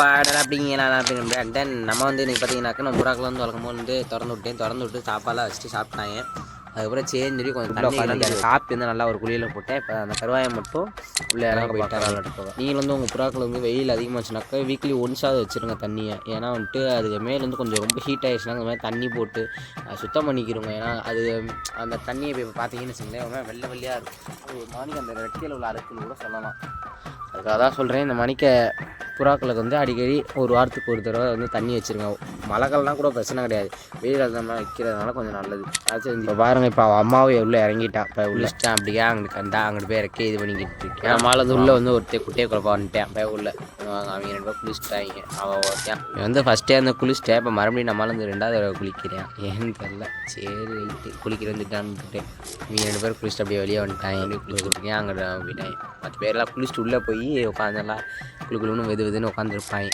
பாடல் அப்படிங்கிற தென் நம்ம வந்து இன்றைக்கி பார்த்தீங்கன்னாக்கா நம்ம புறாக்கள் வந்து வளர்க்கும் போது வந்து திறந்து விட்டு சாப்பாடெல்லாம் வச்சுட்டு சாப்பிட்டாங்க. அதுக்கப்புறம் சேர்ந்து கொஞ்சம் தண்ணி காப்பி வந்து நல்லா ஒரு குழியில் போட்டேன். இப்போ அந்த கருவாயை மட்டும் உள்ளே இறங்க போயிட்டாங்க. நீங்கள் வந்து உங்கள் புறாக்கள் வந்து வெயில் அதிகமாச்சுனாக்கா வீக்லி ஒன்ஸாவது வச்சுருங்க தண்ணியை. ஏன்னா வந்துட்டு அதுக்கு மேலேருந்து கொஞ்சம் ரொம்ப ஹீட் ஆகிடுச்சுன்னா அந்த மாதிரி தண்ணி போட்டு சுத்தம் பண்ணிக்கிறோங்க. ஏன்னா அது அந்த தண்ணியை இப்போ பார்த்தீங்கன்னு வச்சுங்களேன் வெள்ளை வெள்ளையாக இருக்கும். ஒரு மாணிக்கு அந்த ரெட்டியில் உள்ள அழுக்குன்னு கூட சொல்லலாம். அதுக்காக தான் சொல்கிறேன், இந்த மணிக்க புறாக்களுக்கு வந்து அடிக்கடி ஒரு வாரத்துக்கு ஒரு தடவை வந்து தண்ணி வச்சுருங்க. மழைக்காலம்னா கூட பிரச்சனை கிடையாது, வெயில் அதிகமாக வைக்கிறதுனால கொஞ்சம் நல்லது. அது இப்போ பாருங்கள், இப்போ அவன் அம்மாவை உள்ளே இறங்கிட்டான். இப்போ உள்ளிச்சிட்டான் அப்படியே அங்கிட்டு போய் இறக்கி இது பண்ணிக்கிட்டு இருக்கேன். நம்மளால் வந்து உள்ளே வந்து ஒருத்தர் குட்டையை குழப்பா வந்துட்டேன். இப்போ உள்ள அவங்க 2 பேர் குளிச்சுட்டாங்க. அவன் ஒருத்தன் வந்து ஃபஸ்ட்டே வந்து குளிச்சுட்டேன். இப்போ மறுபடியும் நம்மளால் வந்து 2வது தடவை குளிக்கிறேன். ஏன்னு தெரியல. சரி ரைட்டு குளிக்கிற வந்துட்டான்ட்டு இவங்க 2 பேர் குளிச்சுட்டு அப்படியே வெளியே வந்துட்டாங்க. அப்படியே குளிச்சுட்டு அங்கே போயிட்டாங்க. 10 பேரெல்லாம் குளிச்சுட்டு உள்ளே போய் உட்காந்துலாம் குழுன்னு வெதுன்னு உட்காந்துருப்பாங்க.